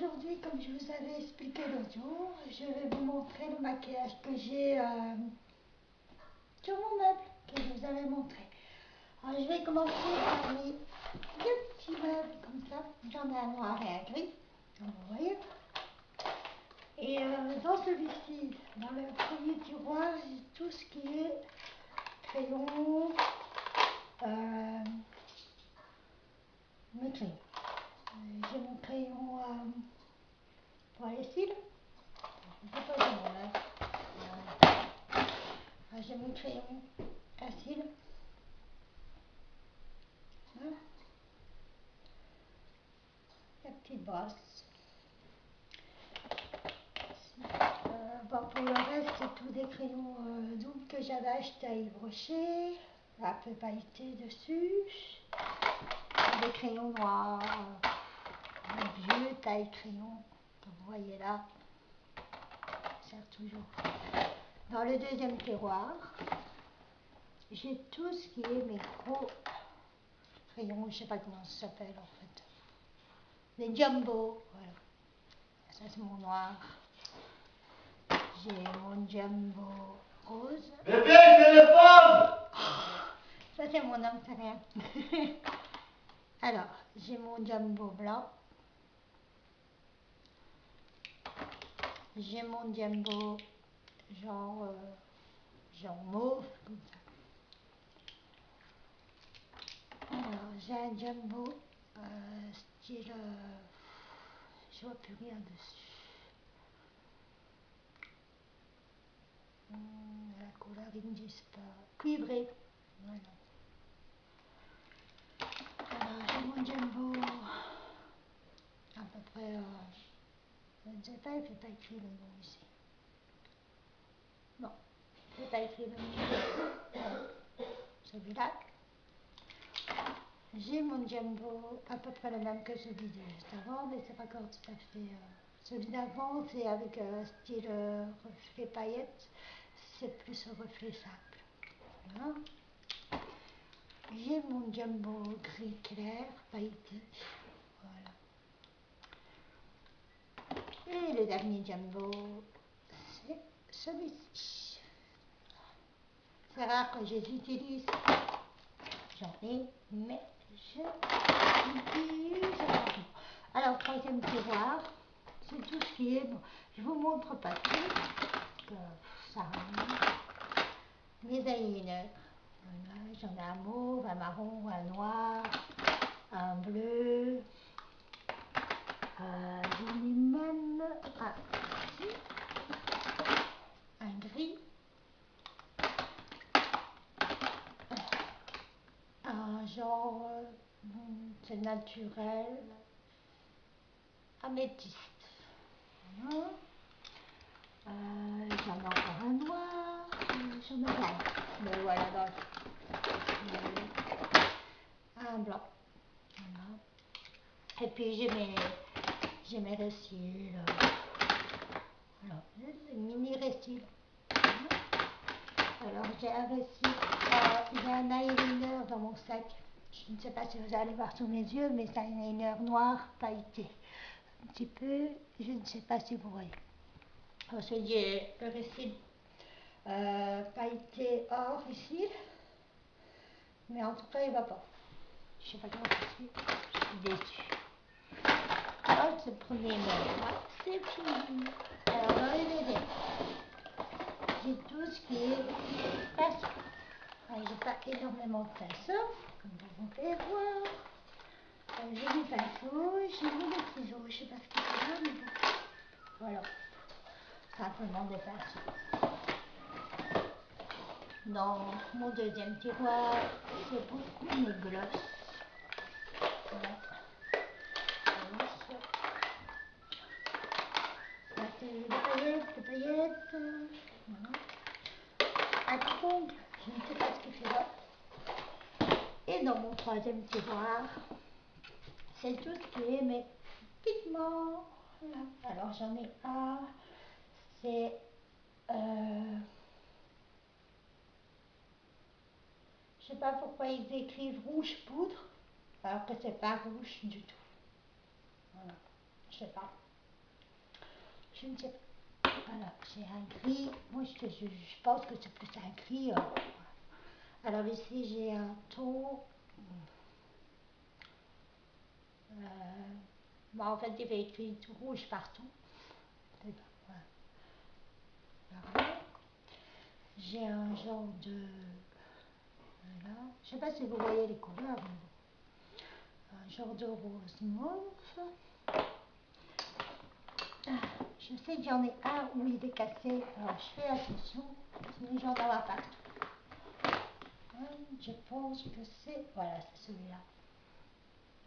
aujourd'hui, comme je vous avais expliqué l'autre jour, je vais vous montrer le maquillage que j'ai sur mon meuble, que je vous avais montré. Alors, je vais commencer par mes deux petits meubles comme ça. J'en ai un noir et un gris, comme vous voyez. Et dans celui-ci, dans le premier tiroir, j'ai tout ce qui est crayon, mes crayons. J'ai mon crayon pour les cils. Je peux pas dire mon œuvre. J'ai mon crayon à cils. Hein. La petite brosse. Bon, pour le reste, c'est tous des crayons doubles que j'avais acheté à Yves Rocher, un peu pailleté dessus. Des crayons noirs, vieux taille crayon, comme vous voyez là. Ça sert toujours. Dans le deuxième tiroir, j'ai tout ce qui est mes gros crayons, je ne sais pas comment ça s'appelle en fait. Les jumbo, voilà. Ça c'est mon noir. J'ai mon jumbo rose. Bébé, téléphone! Ça c'est mon homme, c'est rien. Alors, j'ai mon jumbo blanc. J'ai mon jumbo genre mauve, comme ça. Alors, j'ai un jumbo style, je vois plus rien dessus. La couleur, ils ne disent pas. Cuivré, voilà. Alors, j'ai mon jumbo, à peu près, je ne sais pas, il ne fait pas écrit le nom ici. Non, il ne fait pas écrit le nom. Celui-là. J'ai mon jumbo à peu près le même que celui de juste avant, mais c'est pas encore tout à fait. Celui d'avant, c'est avec style reflet paillettes, c'est plus un reflet simple. Voilà. J'ai mon jumbo gris clair, pailleté. Voilà. Et le dernier jumbo, c'est celui-ci. C'est rare que je les utilise. J'en ai, mais je l'utilise. Alors, troisième tiroir, c'est tout ce qui est. Bon, je vous montre pas tout. Ça mes eyeliners. Voilà, j'en ai un mauve, un marron, un noir, un bleu. J'en ai même un gris. Un genre, c'est naturel, améthyste. Voilà. J'en ai encore un noir, j'en ai plein. Mais voilà, un blanc. Voilà. Et puis j'ai mes récils. Voilà, des mini récils. Alors j'ai un récil, il y a un eyeliner dans mon sac. Je ne sais pas si vous allez voir sous mes yeux, mais c'est un eyeliner noir pailleté. Un petit peu, je ne sais pas si vous voyez. Ensuite j'ai le récil pailleté or ici, mais en tout cas il va pas. Je ne sais pas comment je suis déçue. Alors ce premier meuble, c'est fini. Alors dans les deuxièmes, j'ai tout ce qui est pinceau. J'ai pas énormément de pinceaux, comme vous pouvez voir. J'ai des pinceaux, j'ai mis des ciseaux, je sais pas ce qu'ils sont là, mais bon. Voilà, simplement des pinceaux. Dans mon deuxième tiroir, c'est beaucoup mes glosses. Voilà. Ça c'est des paillettes, voilà. Un ongle, je ne sais pas ce qu'il fait là. Et dans mon troisième tiroir, c'est tout ce qui est mes pigments. Voilà. Alors j'en ai un, c'est je sais pas pourquoi ils écrivent rouge poudre, alors que c'est pas rouge du tout. Voilà, je sais pas. Je ne sais pas. Voilà, j'ai un gris. Moi, je pense que c'est plus un gris. Alors ici, j'ai un ton. Bon, en fait, il y avait écrit tout rouge partout. Voilà. J'ai un genre de... Voilà. Je ne sais pas si vous voyez les couleurs. Un genre de rose mauve. Je sais que j'en ai un où il est cassé. Alors, je fais attention. Sinon, j'en ai partout. Je pense que c'est... Voilà, c'est celui-là.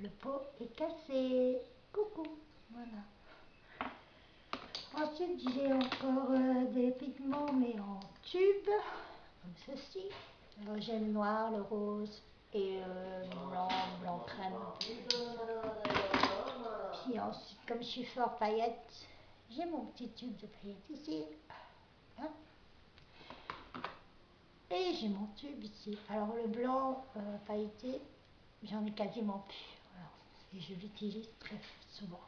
Le pot est cassé. Coucou. Voilà. Ensuite, j'ai encore des pigments, mais en tube, comme ceci. Alors, j'ai le noir, le rose et blanc crème. Puis ensuite, comme je suis fort paillettes, j'ai mon petit tube de paillettes ici. Hein? Et j'ai mon tube ici. Alors, le blanc pailleté, j'en ai quasiment plus. Alors, et je l'utilise très souvent.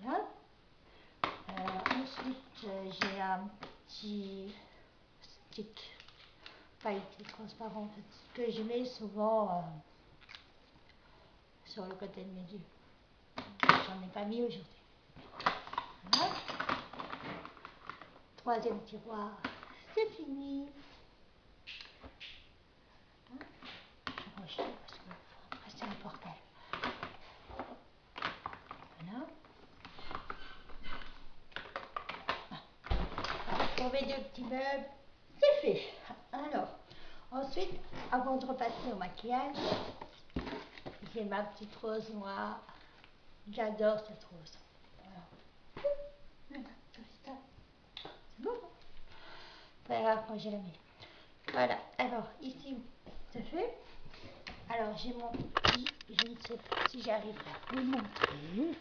Voilà. Ensuite, j'ai un petit stick pailleté transparent en fait, que je mets souvent sur le côté de mes yeux. J'en ai pas mis aujourd'hui. Voilà. Troisième tiroir, c'est fini. Je range tout parce que après c'est un bordel. Voilà. Pour mes deux petits meubles, c'est fait. Alors, ensuite, avant de repasser au maquillage, j'ai ma petite rose noire. J'adore cette rose. Voilà. C'est bon. Pas grave quand j'ai la mets. Voilà. Alors, ici, c'est fait. Alors, j'ai mon petit, je ne sais pas si j'arriverai à vous le montrer.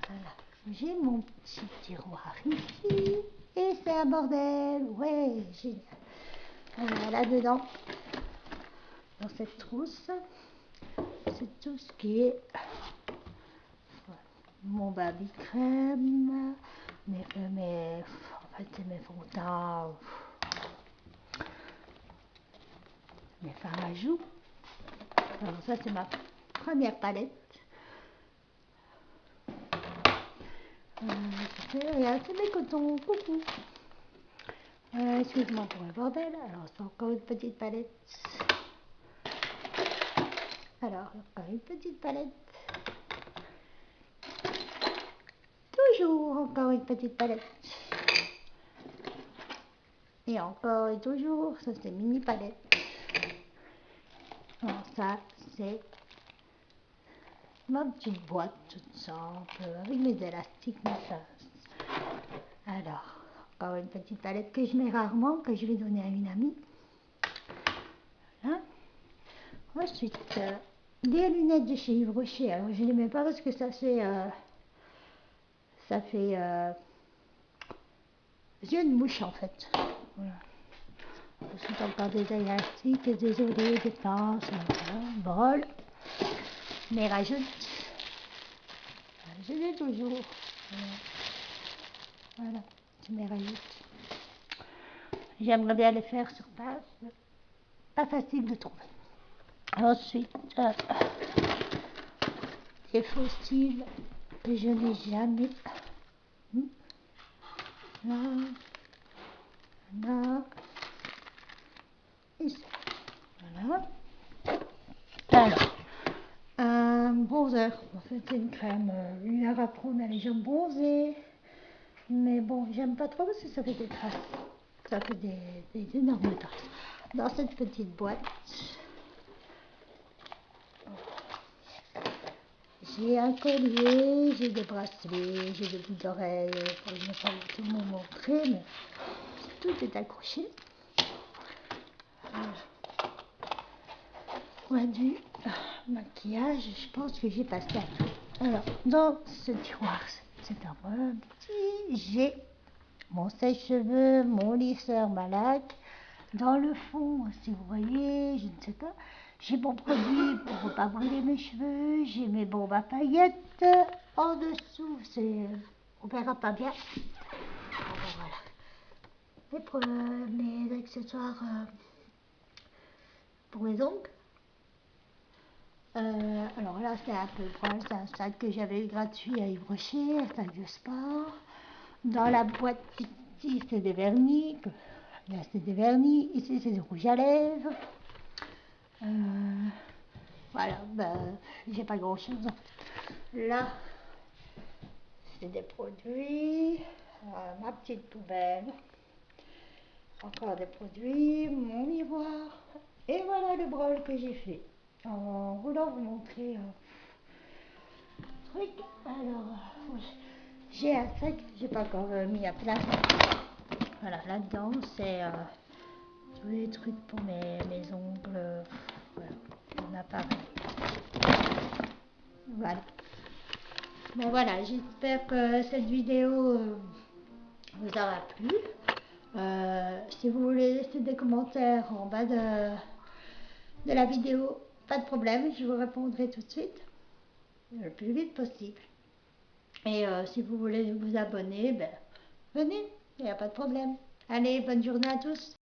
Voilà. J'ai mon petit tiroir ici. Et c'est un bordel. Ouais, génial. Voilà, là-dedans, dans cette trousse, c'est tout ce qui est mon baby crème, en fait, c'est mes fonds de teint, mes fards à joues. Alors ça, c'est ma première palette. Regarde, c'est mes cotons. Coucou. Excuse-moi pour le bordel. Alors, c'est encore une petite palette. Alors, encore une petite palette. Toujours encore une petite palette. Et encore et toujours, ça c'est mini palette. Alors ça, c'est ma petite boîte toute simple, avec mes élastiques, machin. Alors, encore une petite palette que je mets rarement, que je vais donner à une amie. Voilà. Ensuite, des lunettes de chez Yves Rocher. Alors, je ne les mets pas parce que ça fait yeux de mouche en fait. Voilà. Ensuite, encore des élastiques, des oreillers, des pinces, brol. Mais rajoute, je l'ai toujours. Voilà, je les rajoute. J'aimerais bien les faire sur place, pas facile de trouver. Ensuite, des faux styles que je n'ai jamais. Là, là, et ça. Voilà. Alors, un bronzer. En fait, c'est une crème Lunar Pro, mais les jambes bronzées. Mais bon, j'aime pas trop parce que ça fait des traces. Ça fait des énormes traces. Dans cette petite boîte, j'ai un collier, j'ai des bracelets, j'ai des boucles d'oreilles. Je ne vais pas tout vous montrer, mais tout est accroché. Du maquillage, je pense que j'ai passé à tout. Alors, dans ce tiroir, c'est un petit, j'ai mon sèche-cheveux, mon lisseur, ma laque. Dans le fond, si vous voyez, je ne sais pas, j'ai mon produit pour ne pas brûler mes cheveux, j'ai mes bombes à paillettes. En dessous, c'est on verra pas bien. Alors, voilà. Mes accessoires pour mes ongles. Alors là, c'est un peu brosse, c'est un sac que j'avais eu gratuit à Yves Rocher, un sac de sport. Dans la boîte ici, c'est des vernis. Là, c'est des vernis. Ici, c'est du rouge à lèvres. Voilà, ben, j'ai pas grand chose. Là, c'est des produits. Ma petite poubelle. Encore des produits, mon miroir. Et voilà le brol que j'ai fait. En voulant vous montrer truc. Alors, j'ai un sac, j'ai pas encore mis à place. Voilà, là-dedans, c'est tous les trucs pour mes ongles. Voilà, mon appareil. Voilà. Ben voilà, j'espère que cette vidéo vous aura plu. Si vous voulez laisser des commentaires en bas de la vidéo, pas de problème, je vous répondrai tout de suite, le plus vite possible. Et si vous voulez vous abonner, ben, venez, il n'y a pas de problème. Allez, bonne journée à tous.